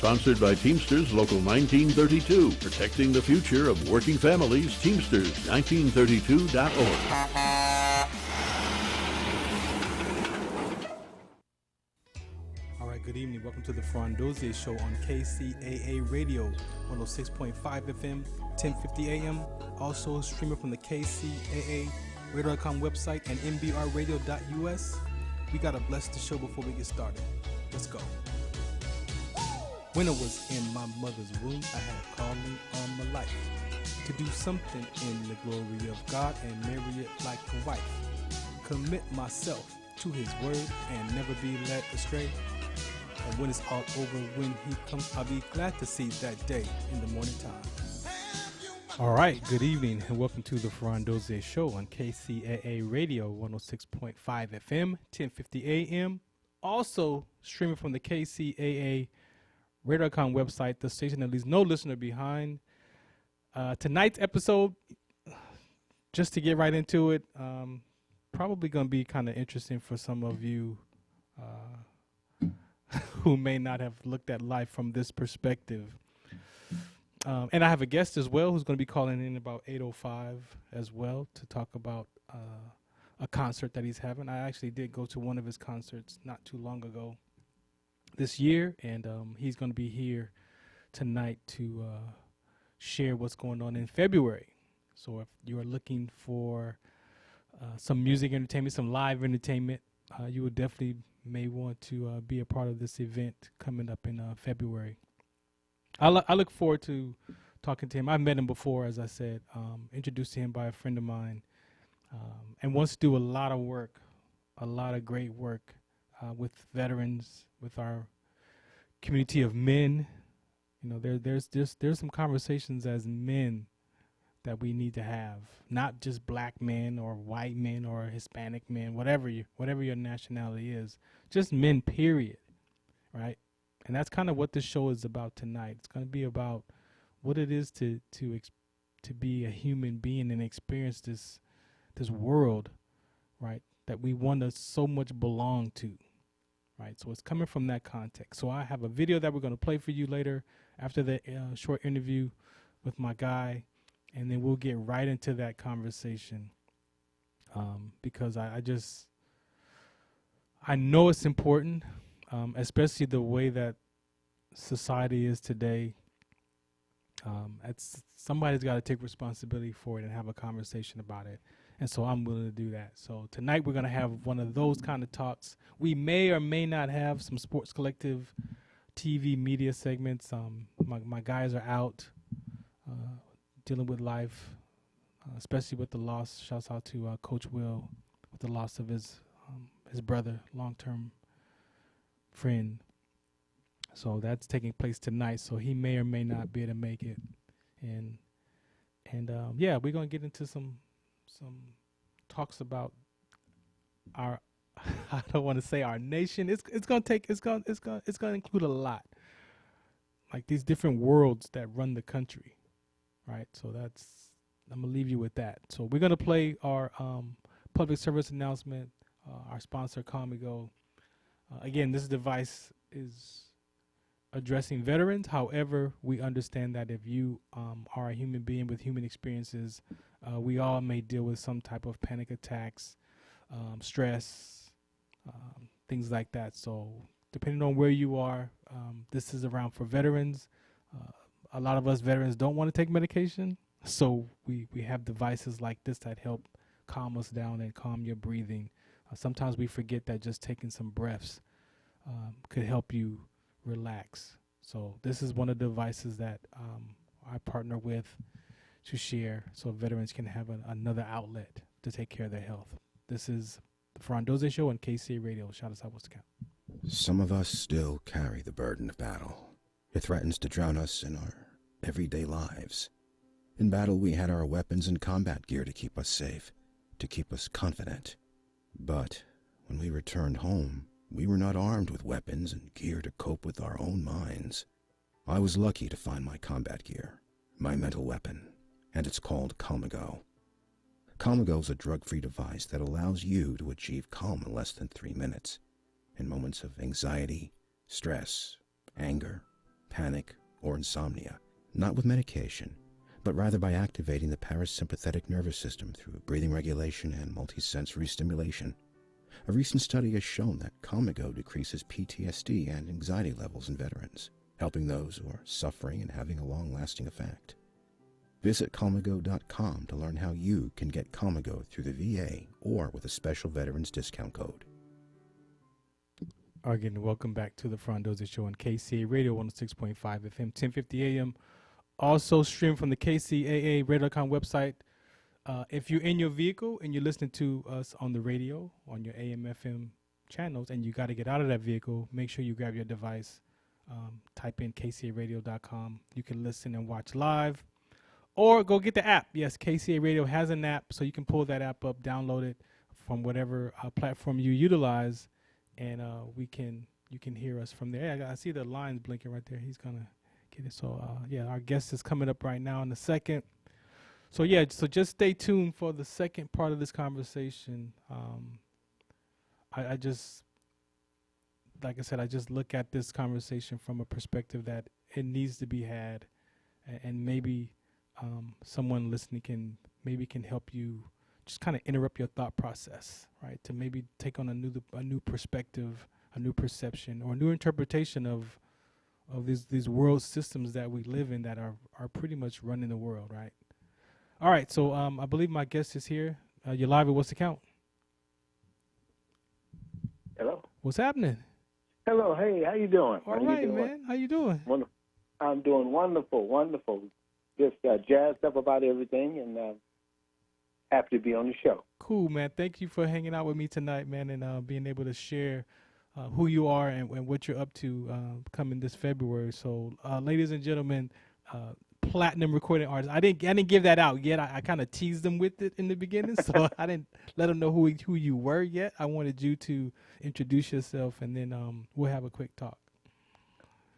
Sponsored by Teamsters Local 1932, protecting the future of working families. Teamsters1932.org. All right, good evening. Welcome to the Farron Dozier Show on KCAA Radio, 106.5 FM, 1050 AM. Also streaming from the KCAA Radio.com website and MBRradio.us. We got to bless the show before we get started. Let's go. When I was in my mother's womb, I had a calling on my life to do something in the glory of God and marry it like a wife. Commit myself to his word and never be led astray. And when it's all over, when he comes, I'll be glad to see that day in the morning time. All right, good evening and welcome to the Farron Dozier Show on KCAA Radio, 106.5 FM, 1050 AM. Also streaming from the KCAA Radio.com website, the station that leaves no listener behind. Tonight's episode, just to get right into it, probably going to be kind of interesting for some of you who may not have looked at life from this perspective. And I have a guest as well who's going to be calling in about 8:05 as well to talk about a concert that he's having. I actually did go to one of his concerts not too long ago this year, and he's going to be here tonight to share what's going on in February. So if you are looking for some music entertainment, some live entertainment, you would definitely may want to be a part of this event coming up in February. I look forward to talking to him. I've met him before, as I said, introduced to him by a friend of mine, and wants to do a lot of work, a lot of great work with veterans, with our community of men. You know, there's some conversations as men that we need to have, not just black men or white men or Hispanic men, whatever your nationality is, just men, period, right? And that's kind of what this show is about tonight. It's going to be about what it is to be a human being and experience this world, right, that we want to so much belong to, right? So it's coming from that context. So I have a video that we're going to play for you later after the short interview with my guy, and then we'll get right into that conversation because I know it's important. Especially the way that society is today. Somebody's got to take responsibility for it and have a conversation about it. And so I'm willing to do that. So tonight we're going to have one of those kind of talks. We may or may not have some Sports Collective TV media segments. My guys are out dealing with life, especially with the loss. Shouts out to Coach Will with the loss of his brother, long-term friend. So that's taking place tonight, so he may or may not be able to make it. And yeah, we're gonna get into some talks about our I don't want to say our nation. It's gonna include a lot, like these different worlds that run the country, right? So I'm gonna leave you with that. So we're gonna play our public service announcement, our sponsor Comigo. Again, this device is addressing veterans. However, we understand that if you are a human being with human experiences, we all may deal with some type of panic attacks, stress, things like that. So depending on where you are, this is around for veterans. A lot of us veterans don't want to take medication, so we have devices like this that help calm us down and calm your breathing. Sometimes we forget that just taking some breaths could help you relax. So this is one of the devices that I partner with to share so veterans can have another outlet to take care of their health. This is the Farron Dozier Show on KCA Radio. Shout us out, what's the count? Some of us still carry the burden of battle. It threatens to drown us in our everyday lives. In battle, we had our weapons and combat gear to keep us safe, to keep us confident. But when we returned home, we were not armed with weapons and gear to cope with our own minds. I was lucky to find my combat gear, my mental weapon, and it's called Comigo. Comigo is a drug-free device that allows you to achieve calm in less than 3 minutes. In moments of anxiety, stress, anger, panic, or insomnia, not with medication, but rather by activating the parasympathetic nervous system through breathing regulation and multisensory stimulation. A recent study has shown that Comigo decreases PTSD and anxiety levels in veterans, helping those who are suffering and having a long-lasting effect. Visit Comigo.com to learn how you can get Comigo through the VA or with a special veterans discount code. Again, welcome back to the Farron Dozier Show on KCA Radio 106.5 FM, 1050 AM. Also streamed from the KCAA Radio.com website. If you're in your vehicle and you're listening to us on the radio, on your AM, FM channels, and you got to get out of that vehicle, make sure you grab your device, type in KCARadio.com. You can listen and watch live, or go get the app. Yes, KCA Radio has an app, so you can pull that app up, download it from whatever platform you utilize, and you can hear us from there. Yeah, I see the lines blinking right there. He's going to get it. So, our guest is coming up right now in a second. So just stay tuned for the second part of this conversation. I just, like I said, I just look at this conversation from a perspective that it needs to be had, and maybe someone listening can help you just kind of interrupt your thought process, right? To maybe take on a new perspective, a new perception, or a new interpretation of these world systems that we live in that are pretty much running the world, right? All right, so I believe my guest is here. You're live at What's the Count? Hello. What's happening? Hello. Hey, how you doing? All right, man. How you doing? Wonderful. I'm doing wonderful. Just jazzed up about everything, and happy to be on the show. Cool, man. Thank you for hanging out with me tonight, man, and being able to share who you are and what you're up to coming this February. So, ladies and gentlemen, platinum recording artist. I didn't give that out yet. I kind of teased them with it in the beginning, so I didn't let them know who you were yet. I wanted you to introduce yourself, and then we'll have a quick talk.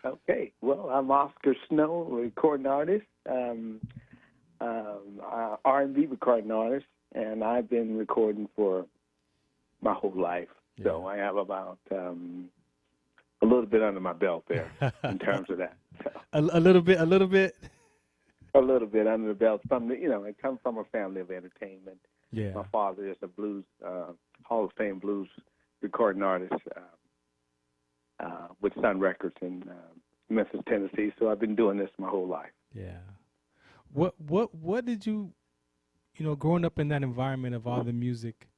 Okay. Well, I'm Oscar Snow, recording artist, R&B recording artist, and I've been recording for my whole life. Yeah. So I have about a little bit under my belt there in terms of that. So. A little bit. A little bit under the belt. I come from a family of entertainment. Yeah. My father is a blues Hall of Fame blues recording artist with Sun Records in Memphis, Tennessee. So I've been doing this my whole life. Yeah. What did you growing up in that environment of all the music?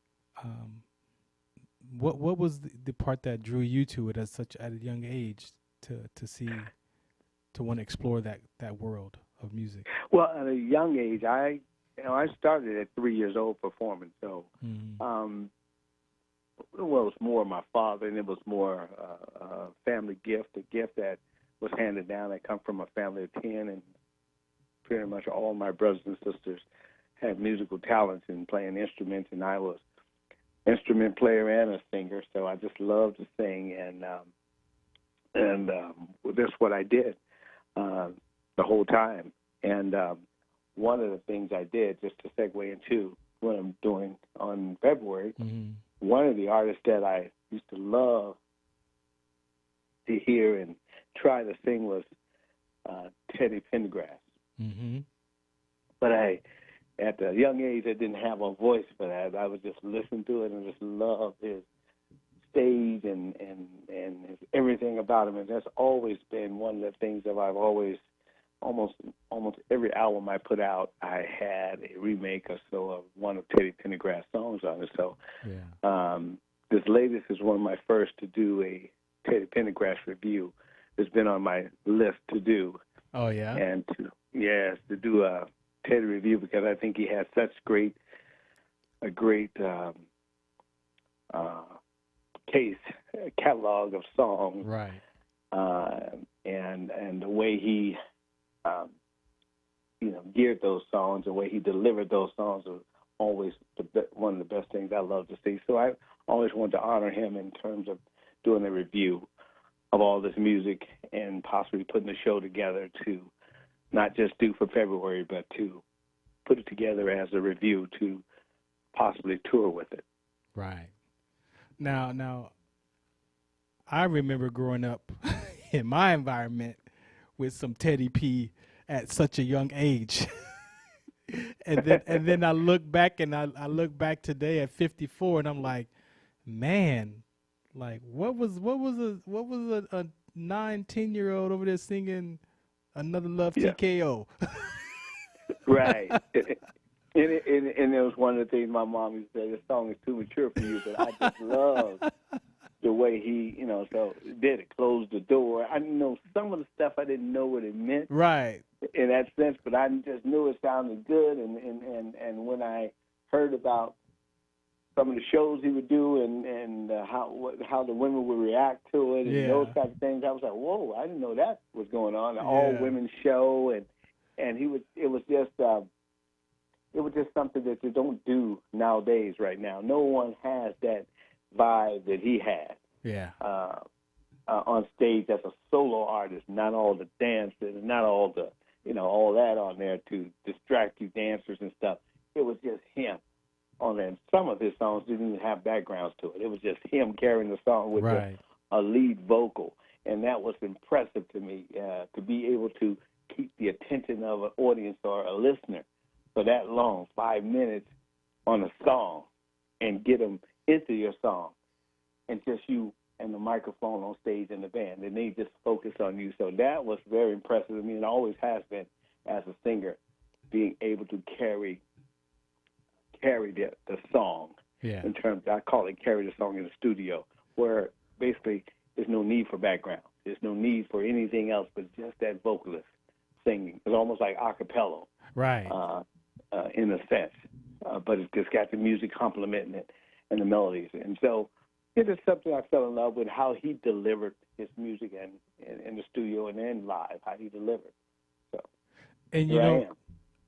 What was the part that drew you to it at a young age to want to explore that world of music? Well, at a young age, I started at 3 years old performing. So, it was more my father, and it was more a family gift, a gift that was handed down. I come from a family of 10, and pretty much all my brothers and sisters had musical talents in playing instruments, and I was instrument player and a singer. So I just loved to sing, and that's what I did the whole time. And one of the things I did, just to segue into what I'm doing on February, one of the artists that I used to love to hear and try to sing was Teddy Pendergrass. Mm-hmm. But at a young age, I didn't have a voice for that. I would just listen to it and just love his stage and everything about him. And that's always been one of the things that I've always, almost every album I put out, I had a remake or so of one of Teddy Pendergrass' songs on it. So this latest is one of my first to do a Teddy Pendergrass review. It's been on my list to do. Oh, yeah? And to do a Teddy review, because I think he has such a great catalog of songs. Right. And the way he geared those songs, the way he delivered those songs was always one of the best things I love to see. So I always wanted to honor him in terms of doing a review of all this music and possibly putting a show together to not just do for February, but to put it together as a review to possibly tour with it. Right. Now, I remember growing up in my environment with some Teddy P at such a young age. and then I look back and I look back today at 54 and I'm like, man, like what was a 9-10-year-old over there singing Another Love TKO? Right. And it was one of the things my mom used to say, this song is too mature for you, but I just love the way he, so did it, closed the door. I know some of the stuff I didn't know what it meant. Right. In that sense, but I just knew it sounded good, and when I heard about some of the shows he would do and how the women would react to it and those types of things, I was like, whoa, I didn't know that was going on. An all-women show, and it was just something that you don't do nowadays right now. No one has that vibe that he had. Yeah. On stage as a solo artist, not all the dances, not all the, all that on there to distract you dancers and stuff. It was just him on there. And some of his songs didn't even have backgrounds to it. It was just him carrying the song with a lead vocal. And that was impressive to me, to be able to keep the attention of an audience or a listener for that long, 5 minutes on a song, and get them into your song, and just you and the microphone on stage and the band, and they just focus on you. So that was very impressive to me, and always has been as a singer, being able to carry the song. Yeah. In terms, I call it carry the song in the studio, where basically there's no need for background. There's no need for anything else but just that vocalist singing. It's almost like a cappella. Right. In a sense. But it's just got the music complementing it and the melodies. And so it is something I fell in love with, how he delivered his music and in the studio and then live, how he delivered. So, and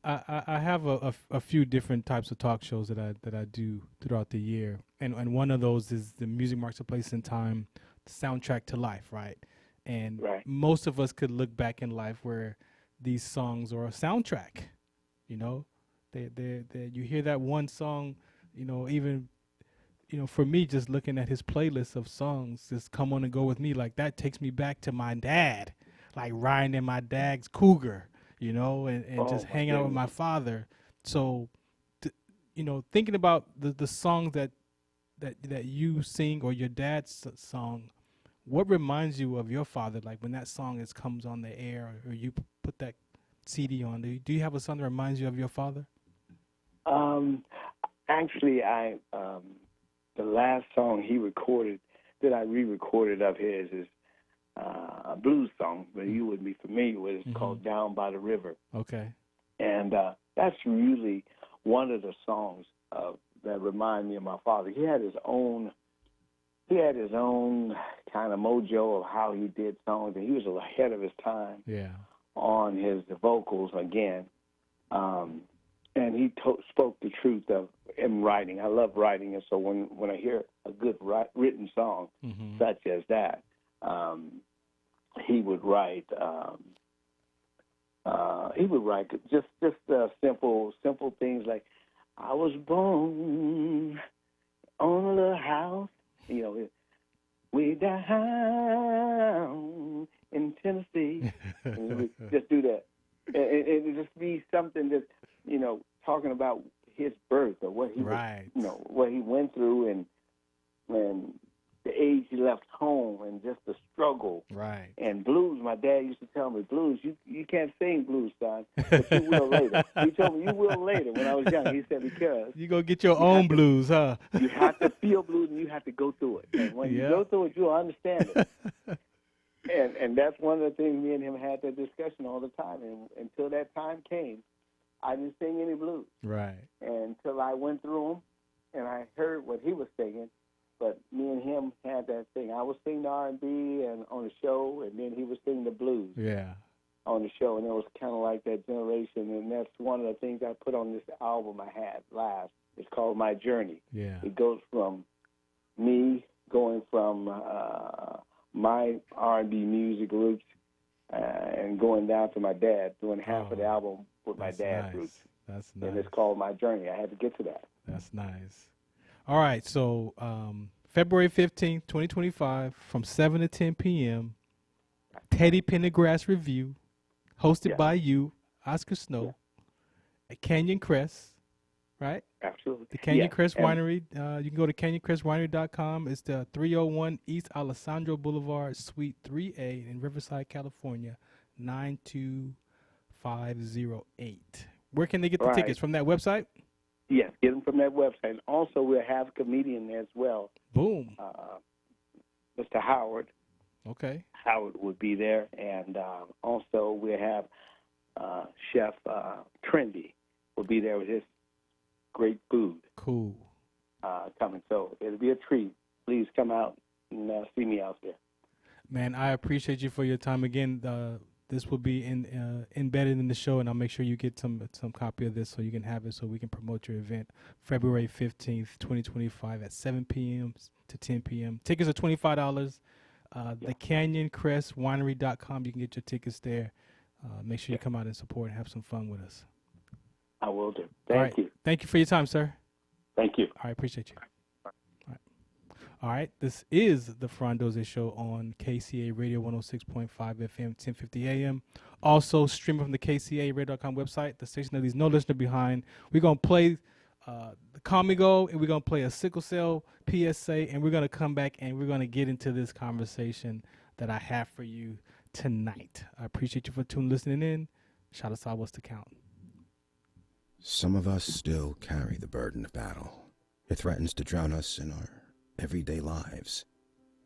I have a few different types of talk shows that I do throughout the year, and one of those is the Music Marks a Place in Time, the soundtrack to life, right? And most of us could look back in life where these songs are a soundtrack. They you hear that one song, even for me, just looking at his playlist of songs, just Come On and Go With Me, like that takes me back to my dad, like riding in my dad's Cougar, and just hanging out with my father. So, thinking about the songs that you sing or your dad's song, what reminds you of your father? Like when that song comes on the air, or you put that CD on, do you have a song that reminds you of your father? Actually, the last song he recorded that I re-recorded of his is a blues song that you would be familiar with. It's called Down by the River. Okay. And that's really one of the songs that remind me of my father. He had his own kind of mojo of how he did songs, and he was ahead of his time. Yeah. On his vocals again, and he spoke the truth of him writing. I love writing, and so when I hear a good written song such as that, he would write. He would write just simple things like, "I was born on a little house, way down in Tennessee." And we just do that. It just be something that, talking about his birth or what he what he went through and the age he left home and just the struggle. Right. And blues, my dad used to tell me, blues, you can't sing blues, son, but you will later. He told me you will later when I was young. He said, because you go get your own blues, huh? You have to feel blues and you have to go through it. And when you go through it, you'll understand it. And that's one of the things me and him had that discussion all the time. And until that time came, I didn't sing any blues. Right. And until I went through them and I heard what he was singing. But me and him had that thing. I would sing the R&B and on the show, and then he would sing the blues on the show. And it was kind of like that generation. And that's one of the things I put on this album I had last. It's called My Journey. Yeah. It goes from me going from my R&B music roots and going down to my dad, doing half of the album with my dad's roots. That's nice. And it's called My Journey. I had to get to that. That's nice. All right, so February 15th, 2025, from 7 to 10 p.m., Teddy Pendergrass Review, hosted by you, Oscar Snow, at Canyon Crest, right? Absolutely. The Canyon Crest Winery. You can go to canyoncrestwinery.com. It's the 301 East Alessandro Boulevard, Suite 3A in Riverside, California, 92508. Where can they get the tickets? From that website? Yes, get them from that website. And also, we'll have a comedian there as well. Boom. Mr. Howard. Okay. Howard would be there. And also, we'll have Chef Trendy will be there with his great food. Cool. Coming. So it'll be a treat. Please come out and see me out there. Man, I appreciate you for your time again. This will be embedded in the show, and I'll make sure you get some copy of this so you can have it so we can promote your event February 15th, 2025 at 7 p.m. to 10 p.m. Tickets are $25. The canyoncrestwinery.com. You can get your tickets there. Make sure you come out and support and have some fun with us. I will do. Thank you. Thank you for your time, sir. Thank you. All right, appreciate you. All right, this is the Farron Dozier Show on KCA Radio 106.5 FM, 1050 AM. Also, streaming from the KCARadio.com website, the station that leaves no listener behind. We're going to play the Comigo, and we're going to play a sickle cell PSA, and we're going to come back and we're going to get into this conversation that I have for you tonight. I appreciate you for listening in. Shout us out, what's the count? Some of us still carry the burden of battle. It threatens to drown us in our everyday lives.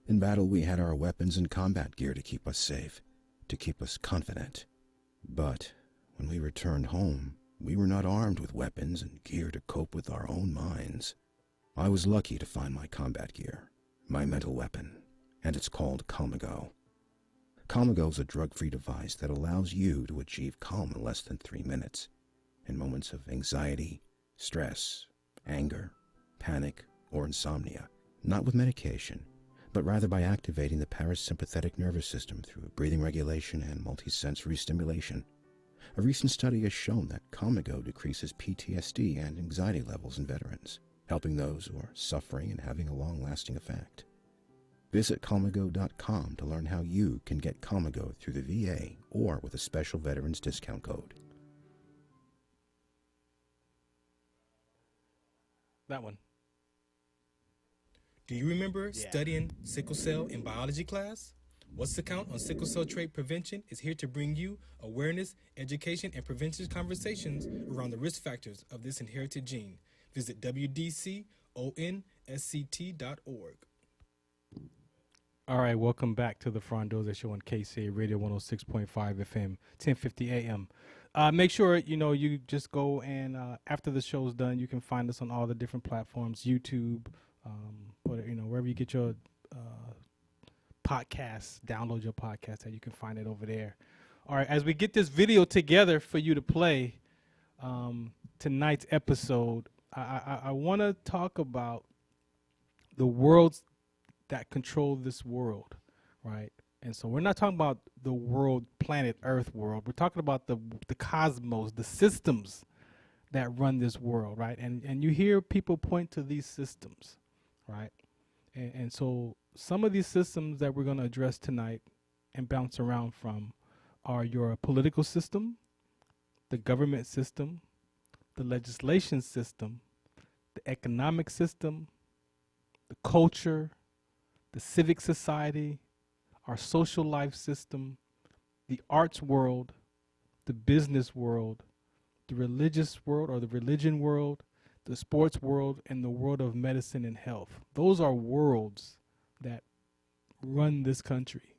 In battle, we had our weapons and combat gear to keep us safe, to keep us confident. But when we returned home, we were not armed with weapons and gear to cope with our own minds. I was lucky to find my combat gear, my mental weapon, and it's called Comigo. Comigo is a drug-free device that allows you to achieve calm in less than 3 minutes. In moments of anxiety, stress, anger, panic, or insomnia. Not with medication, but rather by activating the parasympathetic nervous system through breathing regulation and multisensory stimulation. A recent study has shown that Comigo decreases PTSD and anxiety levels in veterans, helping those who are suffering and having a long-lasting effect. Visit Comigo.com to learn how you can get Comigo through the VA or with a special veterans discount code. That one. Do you remember studying sickle cell in biology class? What's the Count on Sickle Cell Trait Prevention is here to bring you awareness, education, and prevention conversations around the risk factors of this inherited gene. Visit wdconsct.org. All right, welcome back to the Farron Dozier Show on KCA Radio 106.5 FM, 1050 AM. Make sure, you just go and after the show's done, you can find us on all the different platforms, YouTube, wherever you get your podcasts, download your podcast, that you can find it over there. All right, as we get this video together for you to play tonight's episode, I want to talk about the worlds that control this world, right? And so we're not talking about the world, planet Earth world. We're talking about the cosmos, the systems that run this world, right? And you hear people point to these systems, right? And so some of these systems that we're going to address tonight and bounce around from are your political system, the government system, the legislation system, the economic system, the culture, the civic society, our social life system, the arts world, the business world, the religious world or the religion world, the sports world, and the world of medicine and health. Those are worlds that run this country.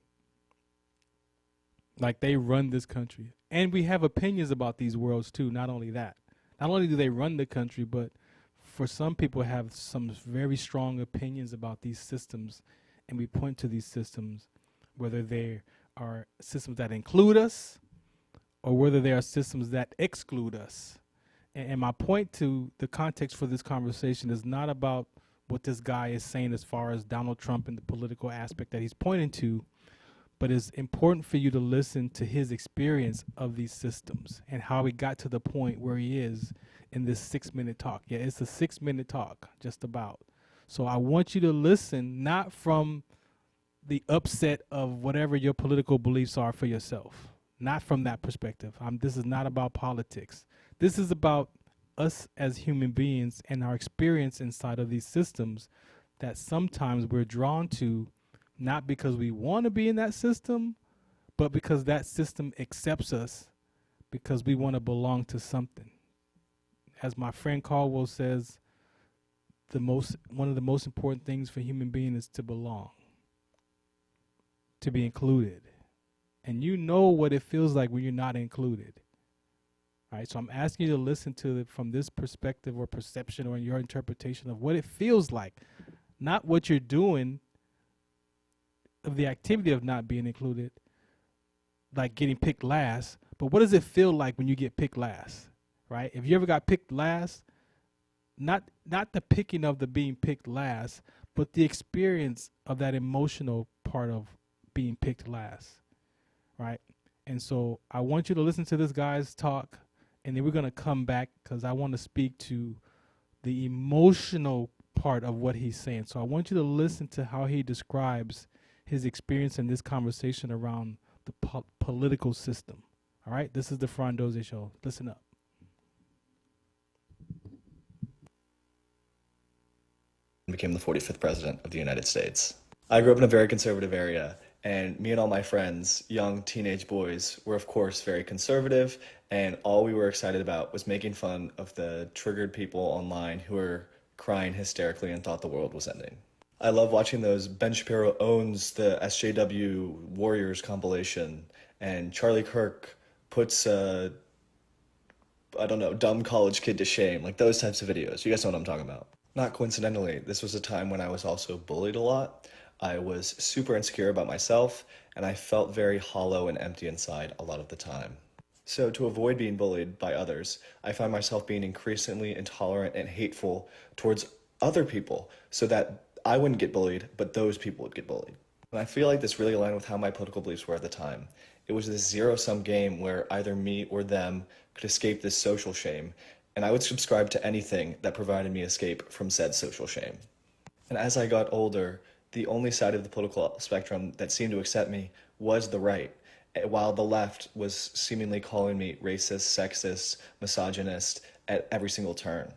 Like, they run this country. And we have opinions about these worlds too. Not only that. Not only do they run the country, but for some people have some very strong opinions about these systems. And we point to these systems, whether they are systems that include us or whether they are systems that exclude us. And my point to the context for this conversation is not about what this guy is saying as far as Donald Trump and the political aspect that he's pointing to, but it's important for you to listen to his experience of these systems and how he got to the point where he is in this 6-minute talk. Yeah, it's a 6-minute talk, just about. So I want you to listen, not from the upset of whatever your political beliefs are for yourself. Not from that perspective. This is not about politics. This is about us as human beings and our experience inside of these systems that sometimes we're drawn to, not because we want to be in that system, but because that system accepts us because we want to belong to something. As my friend Caldwell says, one of the most important things for human being is to belong, to be included. And you know what it feels like when you're not included. All right, so I'm asking you to listen to it from this perspective or perception or your interpretation of what it feels like, not what you're doing, of the activity of not being included, like getting picked last, but what does it feel like when you get picked last, right? If you ever got picked last, not the picking of the being picked last, but the experience of that emotional part of being picked last, right? And so I want you to listen to this guy's talk, and then we're going to come back because I want to speak to the emotional part of what he's saying. So I want you to listen to how he describes his experience in this conversation around the political system. All right, this is the Farron Dozier Show. Listen up. Became the 45th president of the United States. I grew up in a very conservative area, and me and all my friends, young teenage boys, were of course very conservative, and all we were excited about was making fun of the triggered people online who were crying hysterically and thought the world was ending. I love watching those Ben Shapiro owns the SJW Warriors compilation, and Charlie Kirk puts dumb college kid to shame, like those types of videos. You guys know what I'm talking about. Not coincidentally, this was a time when I was also bullied a lot. I was super insecure about myself, and I felt very hollow and empty inside a lot of the time. So to avoid being bullied by others, I found myself being increasingly intolerant and hateful towards other people so that I wouldn't get bullied, but those people would get bullied. And I feel like this really aligned with how my political beliefs were at the time. It was this zero-sum game where either me or them could escape this social shame, and I would subscribe to anything that provided me escape from said social shame. And as I got older, the only side of the political spectrum that seemed to accept me was the right, while the left was seemingly calling me racist, sexist, misogynist at every single turn.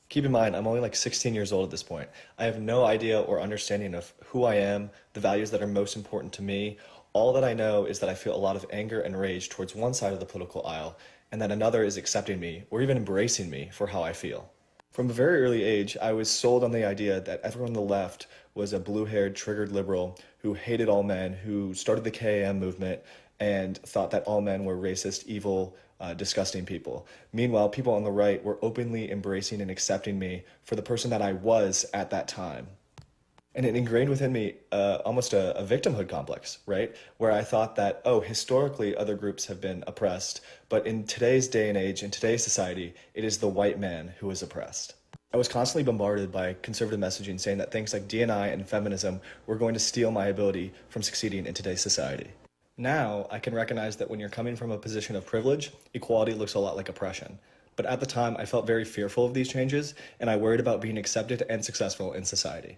Keep in mind, I'm only like 16 years old at this point. I have no idea or understanding of who I am, the values that are most important to me. All that I know is that I feel a lot of anger and rage towards one side of the political aisle, and that another is accepting me or even embracing me for how I feel. From a very early age, I was sold on the idea that everyone on the left was a blue-haired, triggered liberal who hated all men, who started the KAM movement, and thought that all men were racist, evil, disgusting people. Meanwhile, people on the right were openly embracing and accepting me for the person that I was at that time. And it ingrained within me almost a victimhood complex, right? Where I thought that, historically other groups have been oppressed, but in today's day and age, in today's society, it is the white man who is oppressed. I was constantly bombarded by conservative messaging saying that things like D&I and feminism were going to steal my ability from succeeding in today's society. Now, I can recognize that when you're coming from a position of privilege, equality looks a lot like oppression. But at the time, I felt very fearful of these changes, and I worried about being accepted and successful in society.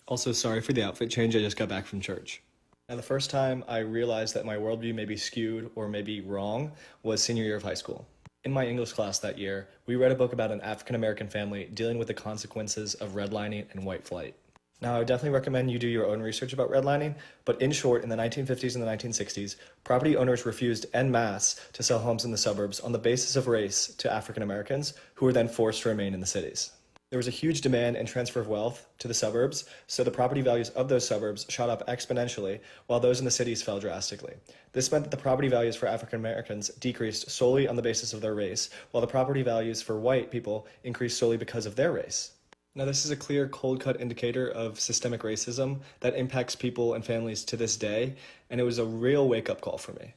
Also, sorry for the outfit change, I just got back from church. Now, the first time I realized that my worldview may be skewed or maybe wrong was senior year of high school. In my English class that year, we read a book about an African-American family dealing with the consequences of redlining and white flight. Now, I would definitely recommend you do your own research about redlining, but in short, in the 1950s and the 1960s, property owners refused en masse to sell homes in the suburbs on the basis of race to African Americans, who were then forced to remain in the cities. There was a huge demand and transfer of wealth to the suburbs, so the property values of those suburbs shot up exponentially, while those in the cities fell drastically. This meant that the property values for African Americans decreased solely on the basis of their race, while the property values for white people increased solely because of their race. Now, this is a clear, cold-cut indicator of systemic racism that impacts people and families to this day, and it was a real wake-up call for me.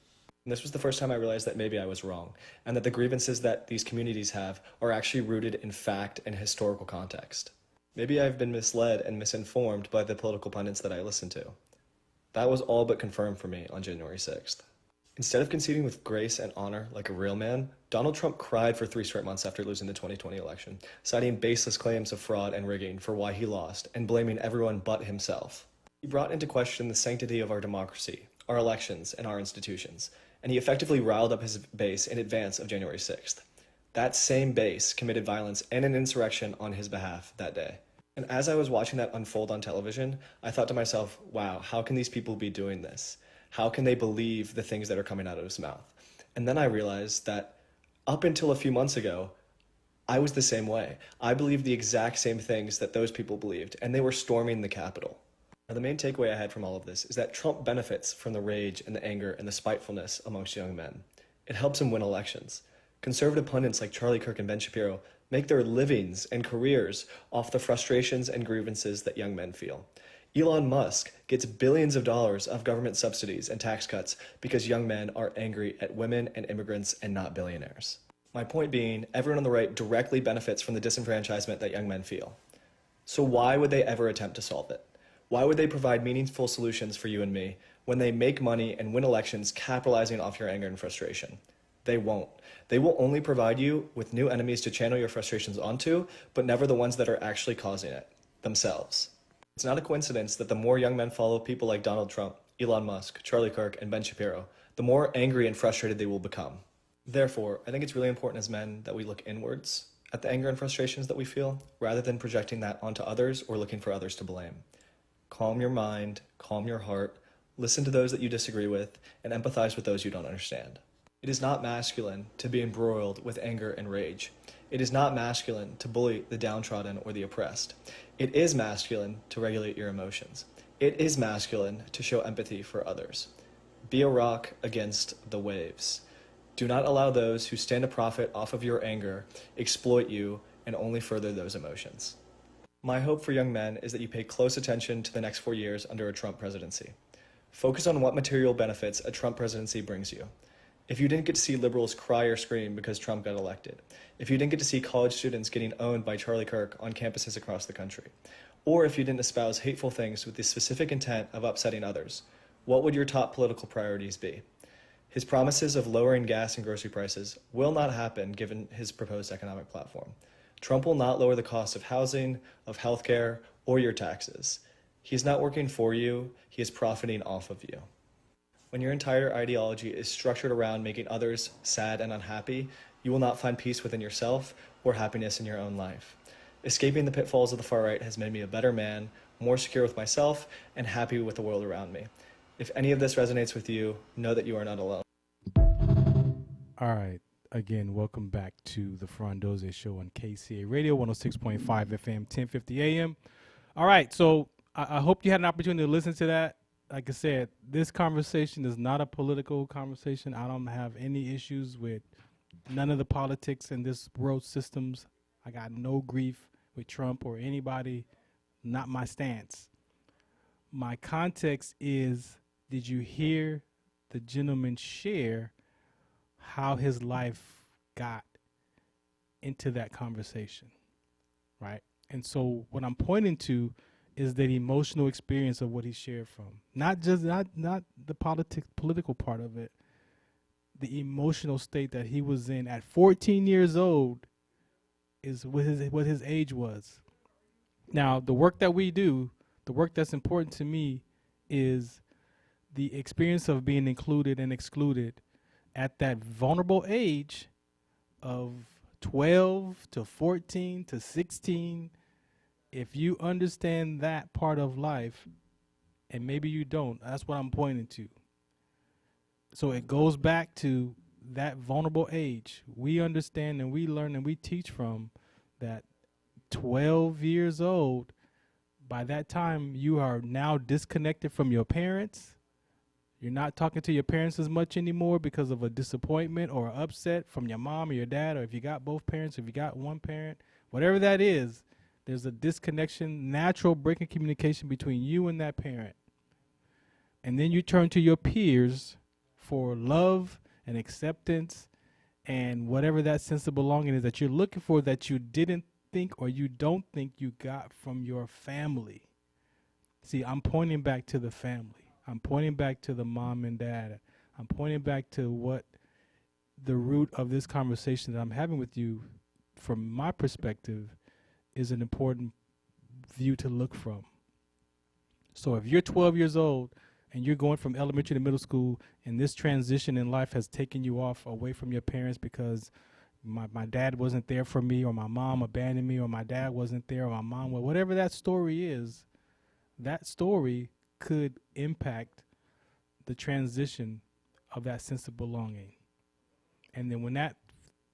And this was the first time I realized that maybe I was wrong, and that the grievances that these communities have are actually rooted in fact and historical context. Maybe I've been misled and misinformed by the political pundits that I listen to. That was all but confirmed for me on January 6th. Instead of conceding with grace and honor like a real man, Donald Trump cried for 3 straight months after losing the 2020 election, citing baseless claims of fraud and rigging for why he lost, and blaming everyone but himself. He brought into question the sanctity of our democracy, our elections, and our institutions, and he effectively riled up his base in advance of January 6th. That same base committed violence and an insurrection on his behalf that day. And as I was watching that unfold on television, I thought to myself, wow, how can these people be doing this? How can they believe the things that are coming out of his mouth? And then I realized that up until a few months ago, I was the same way. I believed the exact same things that those people believed, and they were storming the Capitol. Now, the main takeaway I had from all of this is that Trump benefits from the rage and the anger and the spitefulness amongst young men. It helps him win elections. Conservative pundits like Charlie Kirk and Ben Shapiro make their livings and careers off the frustrations and grievances that young men feel. Elon Musk gets billions of dollars of government subsidies and tax cuts because young men are angry at women and immigrants and not billionaires. My point being, everyone on the right directly benefits from the disenfranchisement that young men feel. So why would they ever attempt to solve it? Why would they provide meaningful solutions for you and me when they make money and win elections capitalizing off your anger and frustration? They won't. They will only provide you with new enemies to channel your frustrations onto, but never the ones that are actually causing it, themselves. It's not a coincidence that the more young men follow people like Donald Trump, Elon Musk, Charlie Kirk, and Ben Shapiro, the more angry and frustrated they will become. Therefore, I think it's really important as men that we look inwards at the anger and frustrations that we feel, rather than projecting that onto others or looking for others to blame. Calm your mind, calm your heart, listen to those that you disagree with, and empathize with those you don't understand. It is not masculine to be embroiled with anger and rage. It is not masculine to bully the downtrodden or the oppressed. It is masculine to regulate your emotions. It is masculine to show empathy for others. Be a rock against the waves. Do not allow those who stand to profit off of your anger exploit you and only further those emotions. My hope for young men is that you pay close attention to the next 4 years under a Trump presidency. Focus on what material benefits a Trump presidency brings you. If you didn't get to see liberals cry or scream because Trump got elected, if you didn't get to see college students getting owned by Charlie Kirk on campuses across the country, or if you didn't espouse hateful things with the specific intent of upsetting others, what would your top political priorities be? His promises of lowering gas and grocery prices will not happen given his proposed economic platform. Trump will not lower the cost of housing, of healthcare, or your taxes. He is not working for you, he is profiting off of you. When your entire ideology is structured around making others sad and unhappy, you will not find peace within yourself or happiness in your own life. Escaping the pitfalls of the far right has made me a better man, more secure with myself, and happy with the world around me. If any of this resonates with you, know that you are not alone. All right. Again, welcome back to the Farron Dozier Show on KCA Radio, 106.5 FM, 1050 AM. All right. So I hope you had an opportunity to listen to that. Like I said, this conversation is not a political conversation. I don't have any issues with none of the politics in this world systems. I got no grief with Trump or anybody, not my stance. My context is, did you hear the gentleman share how his life got into that conversation, right? And so what I'm pointing to is that emotional experience of what he shared from, not the political part of it, the emotional state that he was in at 14 years old is what his age was. Now, the work that we do, the work that's important to me is the experience of being included and excluded at that vulnerable age of 12 to 14 to 16. If you understand that part of life, and maybe you don't, that's what I'm pointing to. So it goes back to that vulnerable age. We understand and we learn and we teach from that 12 years old. By that time, you are now disconnected from your parents. You're not talking to your parents as much anymore because of a disappointment or upset from your mom or your dad, or if you got both parents, if you got one parent, whatever that is. There's a disconnection, natural break in communication between you and that parent. And then you turn to your peers for love and acceptance and whatever that sense of belonging is that you're looking for that you didn't think or you don't think you got from your family. See, I'm pointing back to the family. I'm pointing back to the mom and dad. I'm pointing back to what the root of this conversation that I'm having with you, from my perspective, is an important view to look from. So if you're 12 years old and you're going from elementary to middle school, and this transition in life has taken you off away from your parents because my dad wasn't there for me, or my mom abandoned me, or my dad wasn't there, or my mom, well, whatever that story is, that story could impact the transition of that sense of belonging. And then when that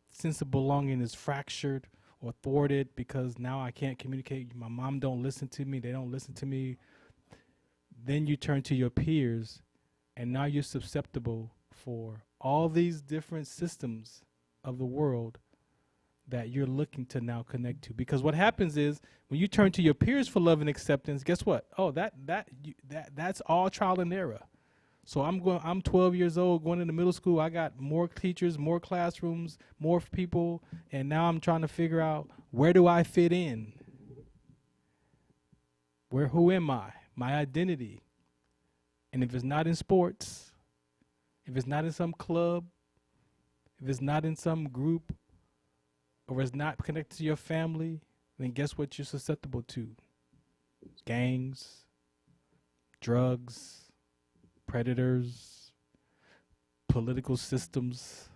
sense of belonging is fractured or thwarted because now I can't communicate, my mom don't listen to me, they don't listen to me, then you turn to your peers, and now you're susceptible for all these different systems of the world that you're looking to now connect to. Because what happens is when you turn to your peers for love and acceptance, guess what? Oh, that's all trial and error. So I'm 12 years old, going into middle school. I got more teachers, more classrooms, more people, and now I'm trying to figure out, where do I fit in? Who am I? My identity. And if it's not in sports, if it's not in some club, if it's not in some group, or it's not connected to your family, then guess what you're susceptible to? Gangs, drugs, predators, political systems,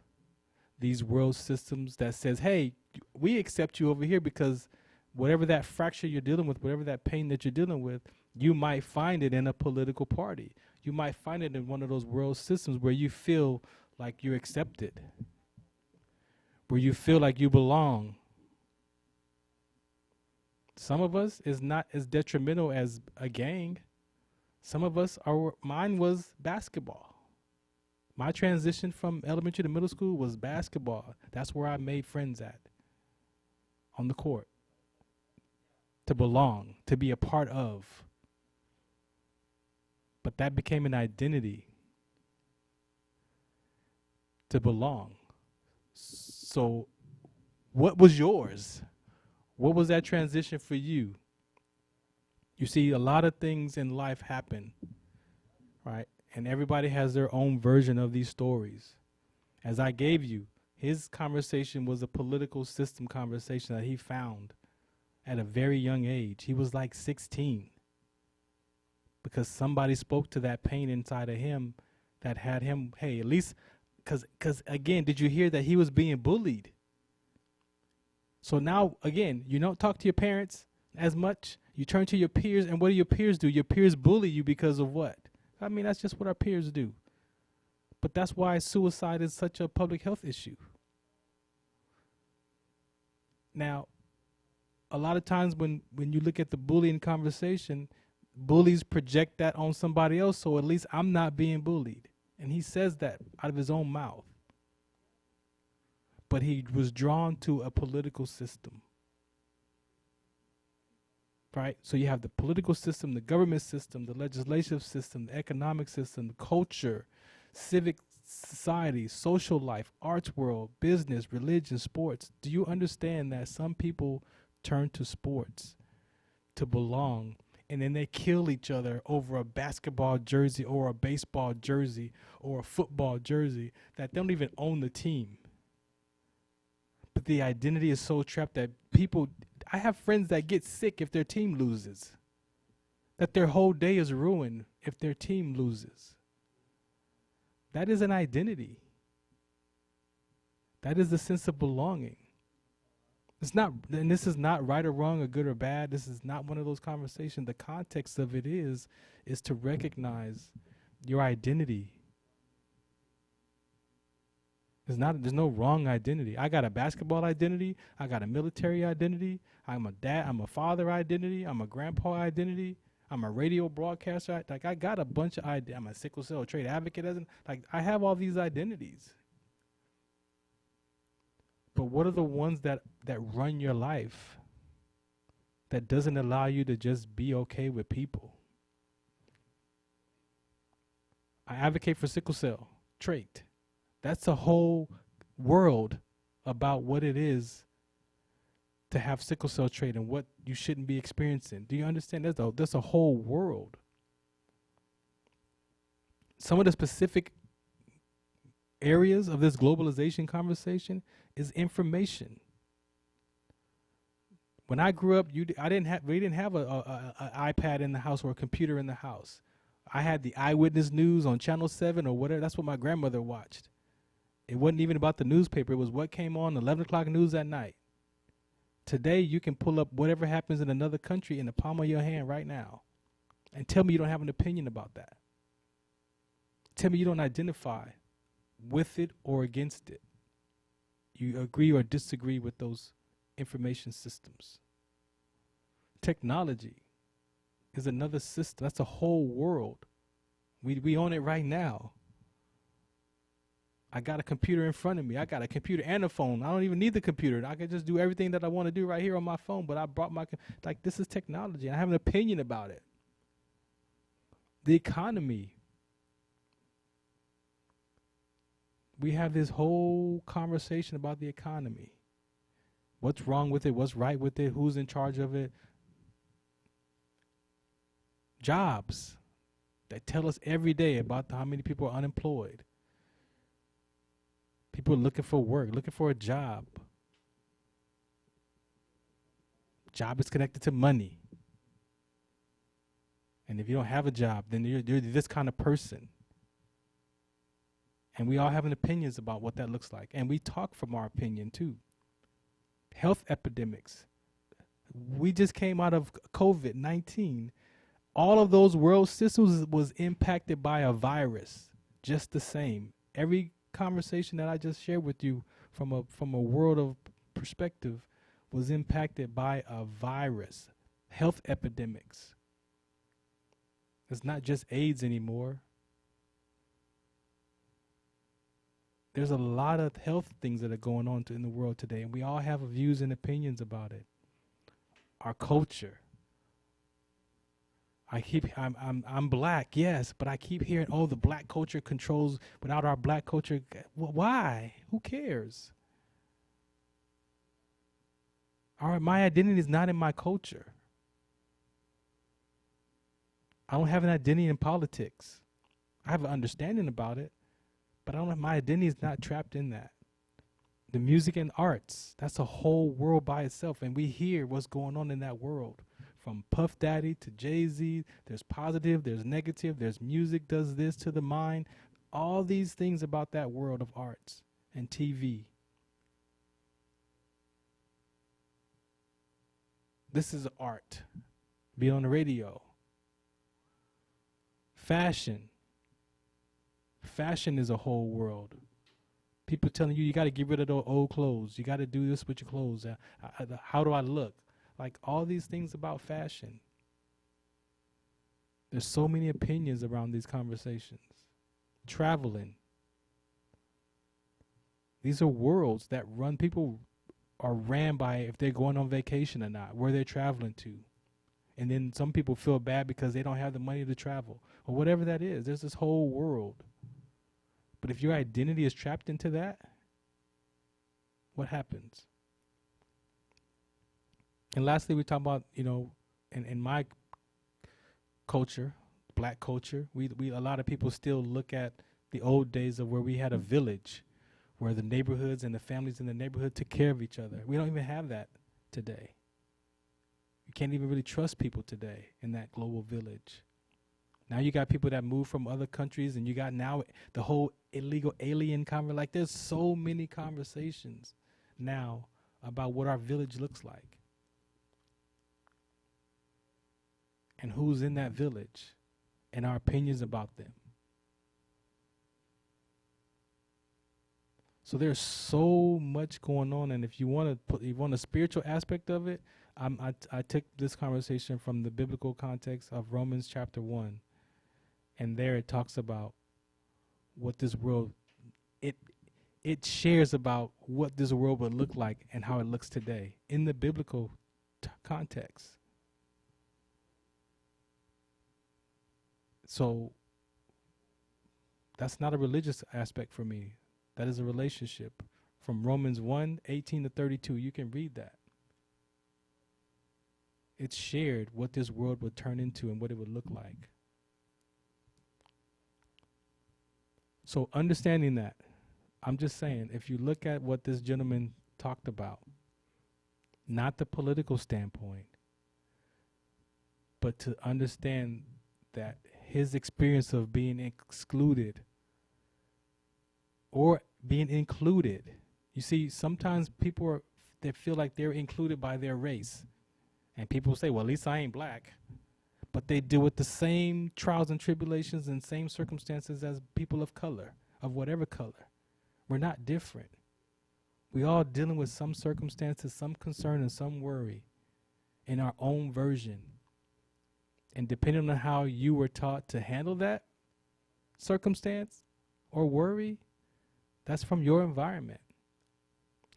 these world systems that says, hey, we accept you over here because whatever that fracture you're dealing with, whatever that pain that you're dealing with, you might find it in a political party. You might find it in one of those world systems where you feel like you're accepted, where you feel like you belong. Some of us is not as detrimental as a gang. Some of us mine was basketball. My transition from elementary to middle school was basketball. That's where I made friends at, on the court. To belong, to be a part of. But that became an identity. To belong. So what was yours? What was that transition for you? You see, a lot of things in life happen, right? And everybody has their own version of these stories. As I gave you, his conversation was a political system conversation that he found at a very young age. He was like 16 because somebody spoke to that pain inside of him that had him, hey, at least, because again, did you hear that he was being bullied? So now, again, you don't talk to your parents as much. You turn to your peers, and what do your peers do? Your peers bully you because of what? I mean, that's just what our peers do. But that's why suicide is such a public health issue. Now, a lot of times when you look at the bullying conversation, bullies project that on somebody else, so at least I'm not being bullied. And he says that out of his own mouth. But he was drawn to a political system. Right? So you have the political system, the government system, the legislative system, the economic system, the culture, civic society, social life, arts world, business, religion, sports. Do you understand that some people turn to sports to belong, and then they kill each other over a basketball jersey or a baseball jersey or a football jersey that they don't even own the team? But the identity is so trapped that people, I have friends that get sick if their team loses, that their whole day is ruined if their team loses. That is an identity. That is the sense of belonging. It's not, and this is not right or wrong or good or bad. This is not one of those conversations. The context of it is to recognize your identity. There's no wrong identity. I got a basketball identity. I got a military identity. I'm a dad. I'm a father identity. I'm a grandpa identity. I'm a radio broadcaster. Like, I got a bunch of identities. I'm a sickle cell trait advocate. I have all these identities. But what are the ones that run your life that doesn't allow you to just be okay with people? I advocate for sickle cell trait. That's a whole world about what it is to have sickle cell trait and what you shouldn't be experiencing. Do you understand? There's a whole world. Some of the specific areas of this globalization conversation is information. When I grew up, we didn't have a iPad in the house or a computer in the house. I had the Eyewitness News on Channel 7 or whatever. That's what my grandmother watched. It wasn't even about the newspaper. It was what came on 11 o'clock news at night. Today, you can pull up whatever happens in another country in the palm of your hand right now and tell me you don't have an opinion about that. Tell me you don't identify with it or against it. You agree or disagree with those information systems. Technology is another system. That's a whole world. We own it right now. I got a computer in front of me. I got a computer and a phone. I don't even need the computer. I can just do everything that I want to do right here on my phone. But I brought this is technology. I have an opinion about it. The economy. We have this whole conversation about the economy. What's wrong with it? What's right with it? Who's in charge of it? Jobs that tell us every day about how many people are unemployed. People are looking for work, looking for a job. Job is connected to money. And if you don't have a job, then you're this kind of person. And we all have opinions about what that looks like. And we talk from our opinion, too. Health epidemics. We just came out of COVID-19. All of those world systems was impacted by a virus, just the same. Every conversation that I just shared with you from a world of perspective was impacted by a virus. Health epidemics. It's not just AIDS anymore. There's a lot of health things that are going on in the world today, and we all have views and opinions about it. Our culture. I'm black, yes, but I keep hearing, oh, the black culture controls. Without our black culture, why? Who cares? My identity is not in my culture. I don't have an identity in politics. I have an understanding about it, but my identity is not trapped in that. The music and arts, that's a whole world by itself, and we hear what's going on in that world. From Puff Daddy to Jay-Z, there's positive, there's negative, there's music does this to the mind. All these things about that world of arts and TV. This is art. Be on the radio. Fashion. Fashion is a whole world. People telling you got to get rid of those old clothes. You got to do this with your clothes. How do I look? Like all these things about fashion. There's so many opinions around these conversations. Traveling. These are worlds that run. People are ran by if they're going on vacation or not, where they're traveling to. And then some people feel bad because they don't have the money to travel or whatever that is. There's this whole world. But if your identity is trapped into that, what happens? And lastly, we talk about, in my culture, black culture, we a lot of people still look at the old days of where we had a village, where the neighborhoods and the families in the neighborhood took care of each other. We don't even have that today. You can't even really trust people today in that global village. Now you got people that move from other countries, and you got now the whole illegal alien conversation. Like there's so many conversations now about what our village looks like. And who's in that village, and our opinions about them. So there's so much going on, and if you want a spiritual aspect of it, I took this conversation from the biblical context of Romans chapter 1, and there it talks about what this world it shares about what this world would look like and how it looks today in the biblical context. So that's not a religious aspect for me. That is a relationship. From Romans 1:18 to 32, you can read that. It's shared what this world would turn into and what it would look like. So understanding that, I'm just saying, if you look at what this gentleman talked about, not the political standpoint, but to understand that his experience of being excluded or being included. You see, sometimes people they feel like they're included by their race. And people say, well, at least I ain't black. But they deal with the same trials and tribulations and same circumstances as people of color, of whatever color. We're not different. We all dealing with some circumstances, some concern, and some worry in our own version. And depending on how you were taught to handle that circumstance or worry, that's from your environment.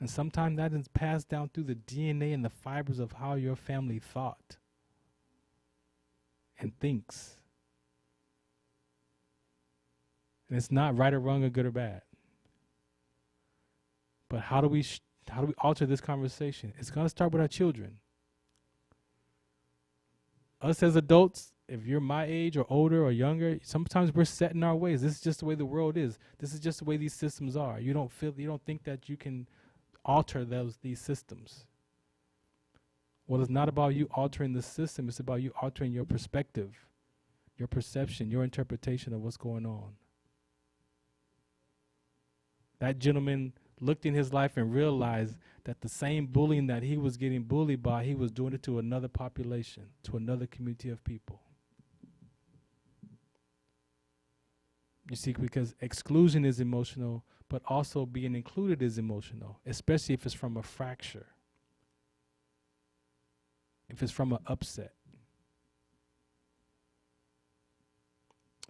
And sometimes that is passed down through the DNA and the fibers of how your family thought and thinks. And it's not right or wrong or good or bad. But how do we alter this conversation? It's going to start with our children. Us as adults, if you're my age or older or younger, sometimes we're set in our ways. This is just the way the world is. This is just the way these systems are. You don't think that you can alter these systems. Well, it's not about you altering the system. It's about you altering your perspective, your perception, your interpretation of what's going on. That gentleman looked in his life and realized that the same bullying that he was getting bullied by, he was doing it to another population, to another community of people. You see, because exclusion is emotional, but also being included is emotional, especially if it's from a fracture, if it's from an upset.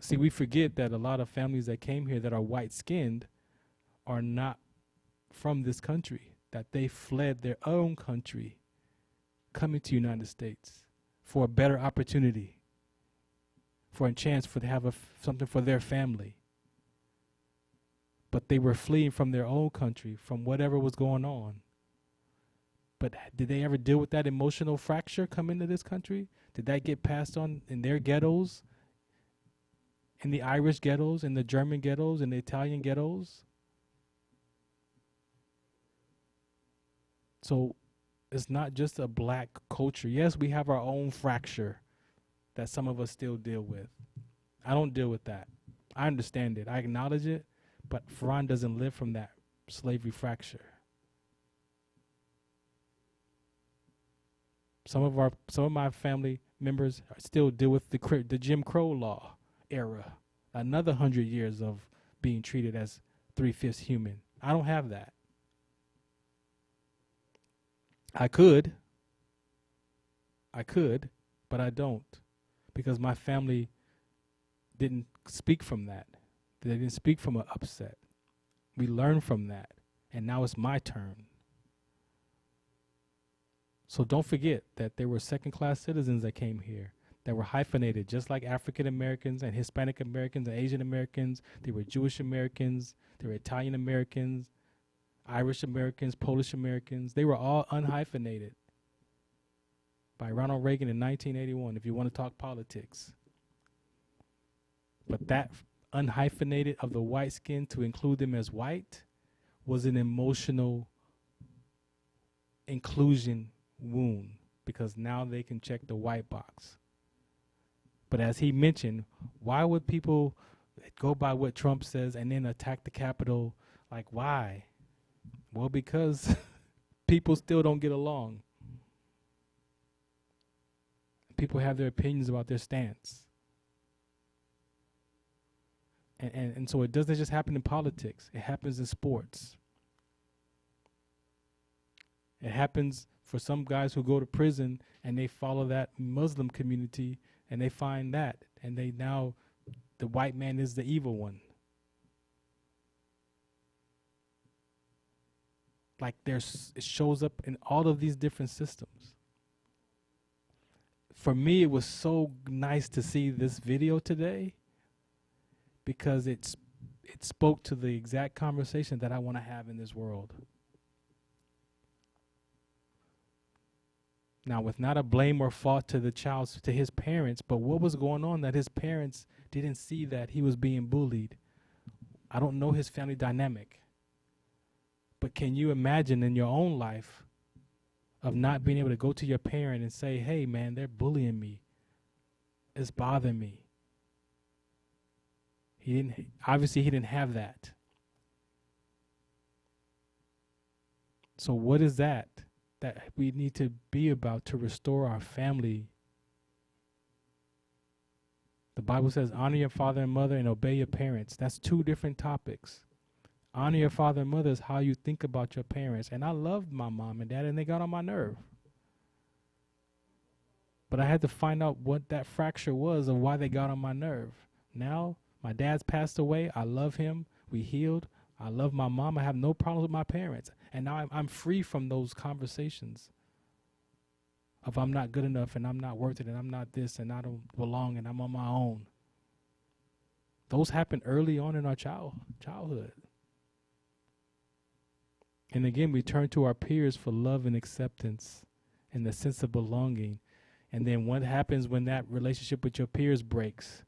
See, we forget that a lot of families that came here that are white-skinned are not from this country, that they fled their own country coming to the United States for a better opportunity, for a chance to have something for their family. But they were fleeing from their own country, from whatever was going on. But did they ever deal with that emotional fracture coming to this country? Did that get passed on in their ghettos, in the Irish ghettos, in the German ghettos, in the Italian ghettos? So it's not just a black culture. Yes, we have our own fracture that some of us still deal with. I don't deal with that. I understand it. I acknowledge it, but Farron doesn't live from that slavery fracture. Some of my family members still deal with the Jim Crow law era, another 100 years of being treated as 3/5 human. I don't have that. I could, but I don't, because my family didn't speak from that. They didn't speak from an upset. We learned from that, and now it's my turn. So don't forget that there were second-class citizens that came here that were hyphenated, just like African Americans and Hispanic Americans and Asian Americans. They were Jewish Americans. They were Italian Americans, Irish Americans, Polish Americans. They were all unhyphenated by Ronald Reagan in 1981, if you want to talk politics. But that unhyphenated of the white skin to include them as white was an emotional inclusion wound, because now they can check the white box. But as he mentioned, why would people go by what Trump says and then attack the Capitol? Like, why? Well, because people still don't get along. People have their opinions about their stance. And so it doesn't just happen in politics. It happens in sports. It happens for some guys who go to prison and they follow that Muslim community and they find that. And they now, the white man is the evil one. Like it shows up in all of these different systems. For me, it was so nice to see this video today because it spoke to the exact conversation that I want to have in this world. Now, with not a blame or fault to the child, to his parents, but what was going on that his parents didn't see that he was being bullied? I don't know his family dynamic. But can you imagine in your own life of not being able to go to your parent and say, hey, man, they're bullying me. It's bothering me. He didn't have that. So what is that we need to be about to restore our family? The Bible says, honor your father and mother and obey your parents. That's two different topics. Honor your father and mother is how you think about your parents. And I loved my mom and dad, and they got on my nerve. But I had to find out what that fracture was of why they got on my nerve. Now, my dad's passed away. I love him. We healed. I love my mom. I have no problems with my parents. And now I'm free from those conversations of I'm not good enough and I'm not worth it and I'm not this and I don't belong and I'm on my own. Those happen early on in our childhood. And again, we turn to our peers for love and acceptance and the sense of belonging. And then what happens when that relationship with your peers breaks?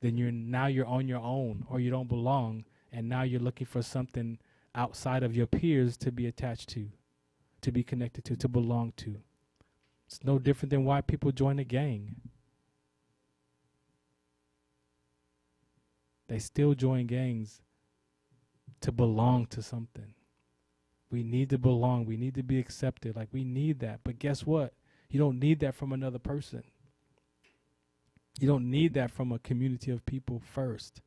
Then you're on your own, or you don't belong, and now you're looking for something outside of your peers to be attached to be connected to belong to. It's no different than why people join a gang. They still join gangs to belong to something. We need to belong. We need to be accepted. Like, we need that. But guess what? You don't need that from another person. You don't need that from a community of people first.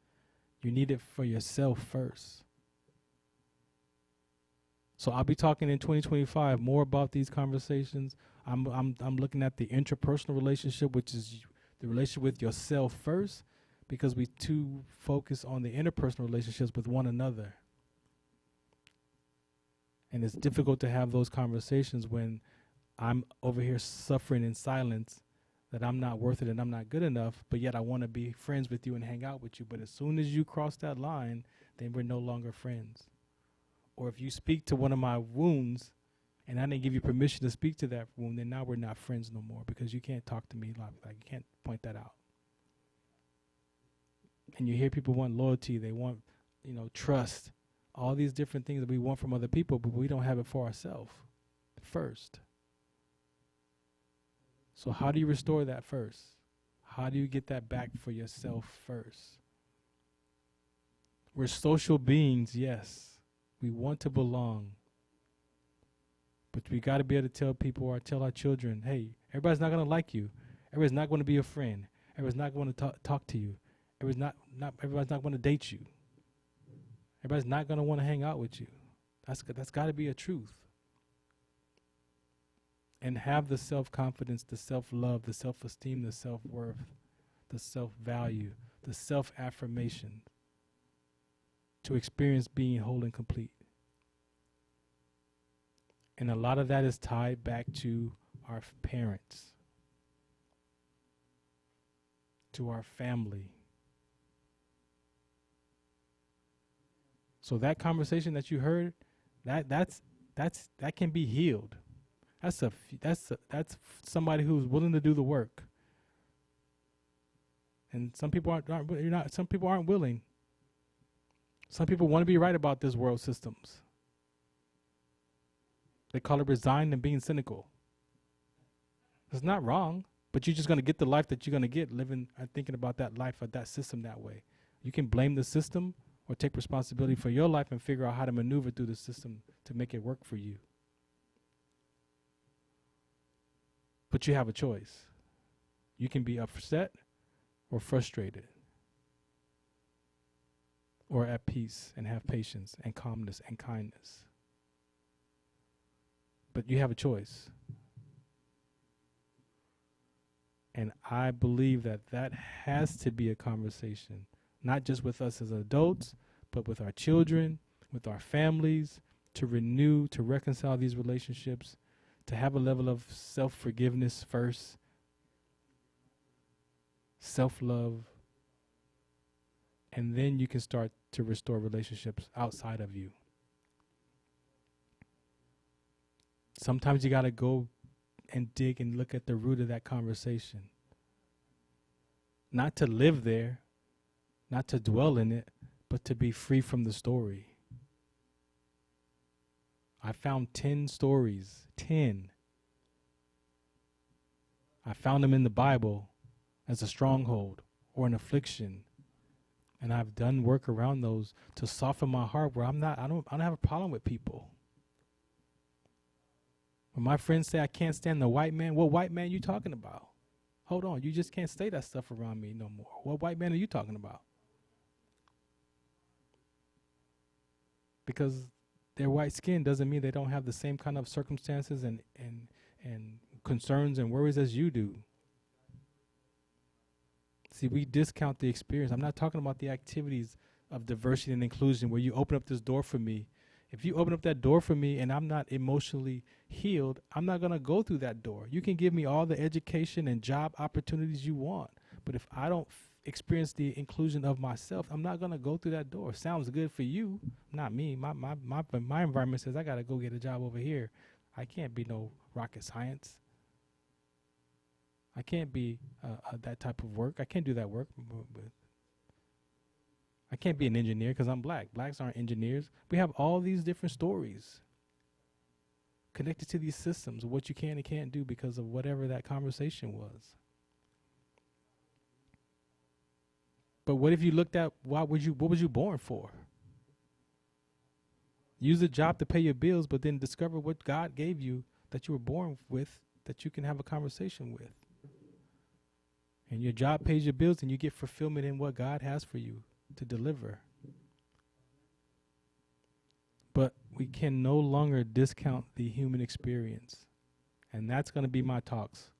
You need it for yourself first. So I'll be talking in 2025 more about these conversations. I'm looking at the interpersonal relationship, which is the relationship with yourself first, because we too focus on the interpersonal relationships with one another. And it's difficult to have those conversations when I'm over here suffering in silence that I'm not worth it and I'm not good enough, but yet I want to be friends with you and hang out with you. But as soon as you cross that line, then we're no longer friends. Or if you speak to one of my wounds and I didn't give you permission to speak to that wound, then now we're not friends no more, because you can't talk to me like you can't point that out. And you hear people want loyalty, they want, trust, all these different things that we want from other people, but we don't have it for ourselves first. So how do you restore that first? How do you get that back for yourself first? We're social beings, yes. We want to belong. But we got to be able to tell people, or tell our children, hey, everybody's not going to like you. Everybody's not going to be a friend. Everybody's not going to talk to you. Everybody's not going to date you. Everybody's not going to want to hang out with you. That's got to be a truth. And have the self-confidence, the self-love, the self-esteem, the self-worth, the self-value, the self-affirmation to experience being whole and complete. And a lot of that is tied back to our parents, to our family. So that conversation that you heard, that can be healed. That's somebody who's willing to do the work. And some people some people aren't willing. Some people want to be right about this world systems. They call it resigned and being cynical. It's not wrong, but you're just going to get the life that you're going to get living and thinking about that life or that system that way. You can blame the system or take responsibility for your life and figure out how to maneuver through the system to make it work for you. But you have a choice. You can be upset or frustrated, or at peace and have patience and calmness and kindness. But you have a choice. And I believe that has to be a conversation, not just with us as adults, but with our children, with our families, to renew, to reconcile these relationships, to have a level of self-forgiveness first, self-love, and then you can start to restore relationships outside of you. Sometimes you got to go and dig and look at the root of that conversation. Not to live there, not to dwell in it, but to be free from the story. I found 10 stories. 10. I found them in the Bible as a stronghold or an affliction. And I've done work around those to soften my heart where I don't have a problem with people. When my friends say I can't stand the white man, what white man you talking about? Hold on, you just can't say that stuff around me no more. What white man are you talking about? Because their white skin doesn't mean they don't have the same kind of circumstances and concerns and worries as you do. See, we discount the experience. I'm not talking about the activities of diversity and inclusion where you open up this door for me. If you open up that door for me and I'm not emotionally healed, I'm not going to go through that door. You can give me all the education and job opportunities you want, but if I don't experience the inclusion of myself, I'm not going to go through that door. Sounds good for you, not me. My environment says I got to go get a job over here. I can't be no rocket science. I can't be that type of work. I can't do that work. But I can't be an engineer because I'm black. Blacks aren't engineers. We have all these different stories connected to these systems of what you can and can't do because of whatever that conversation was. But what if you looked at what was you born for? Use a job to pay your bills, but then discover what God gave you that you were born with that you can have a conversation with. And your job pays your bills and you get fulfillment in what God has for you to deliver. But we can no longer discount the human experience. And that's going to be my talks.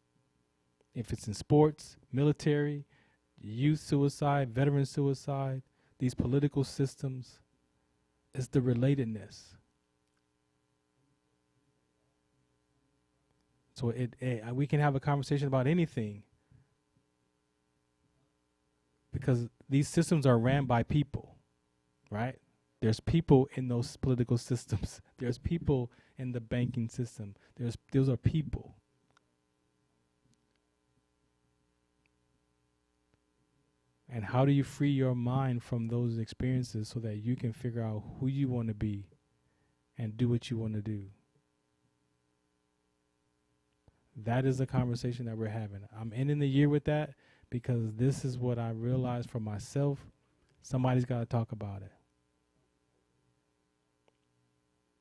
If it's in sports, military, youth suicide, veteran suicide, these political systems, it's the relatedness. So we can have a conversation about anything because these systems are ran by people, right? There's people in those political systems. There's people in the banking system. Those are people. And how do you free your mind from those experiences so that you can figure out who you want to be and do what you want to do? That is the conversation that we're having. I'm ending the year with that because this is what I realized for myself. Somebody's got to talk about it.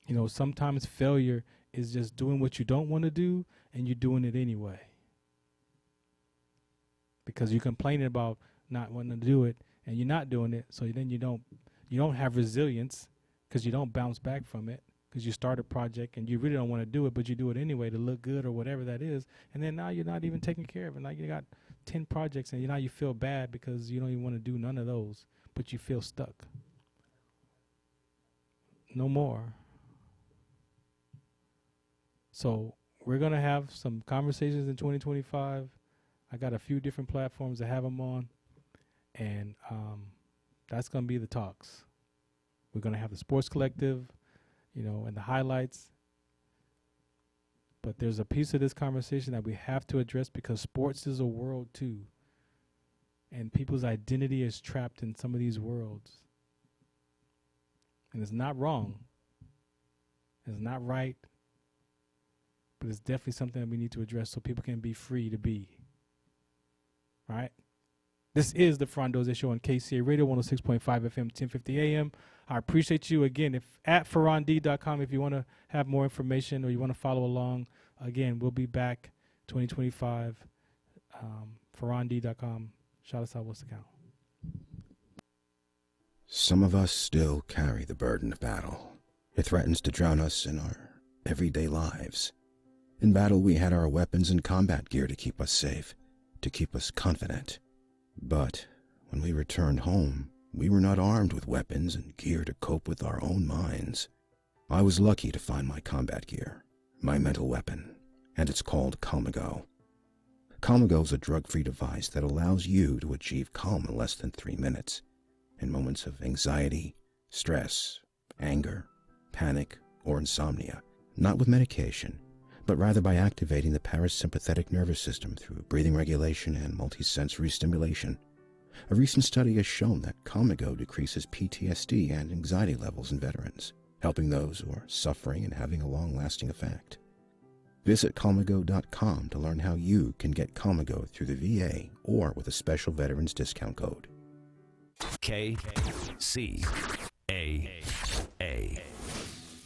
You know, sometimes failure is just doing what you don't want to do and you're doing it anyway. Because you're complaining about not wanting to do it and you're not doing it, so then you don't have resilience because you don't bounce back from it because you start a project and you really don't want to do it, but you do it anyway to look good or whatever that is, and then now you're not even taking care of it. Now you got 10 projects and now you feel bad because you don't even want to do none of those, but you feel stuck. No more. So we're going to have some conversations in 2025. I got a few different platforms to have them on. And that's going to be the talks. We're going to have the Sports Collective, you know, and the highlights. But there's a piece of this conversation that we have to address because sports is a world too. And people's identity is trapped in some of these worlds. And it's not wrong. It's not right. But it's definitely something that we need to address so people can be free to be. Right? This is the Farron Dozier Show on KCA Radio 106.5 FM, 1050 AM. I appreciate you again. If at farrond.com if you want to have more information or you want to follow along. Again, we'll be back 2025. Farrond.com. Shout us out. What's the count? Some of us still carry the burden of battle. It threatens to drown us in our everyday lives. In battle, we had our weapons and combat gear to keep us safe, to keep us confident. But when we returned home, we were not armed with weapons and gear to cope with our own minds. I was lucky to find my combat gear, my mental weapon, and it's called Calmago. Calmago is a drug-free device that allows you to achieve calm in less than 3 minutes in moments of anxiety, stress, anger, panic, or insomnia, not with medication, but rather by activating the parasympathetic nervous system through breathing regulation and multisensory stimulation. A recent study has shown that Calmago decreases PTSD and anxiety levels in veterans. helping those who are suffering and having a long-lasting effect. Visit Calmago.com to learn how you can get Calmago through the VA or with a special veterans discount code. KCAA.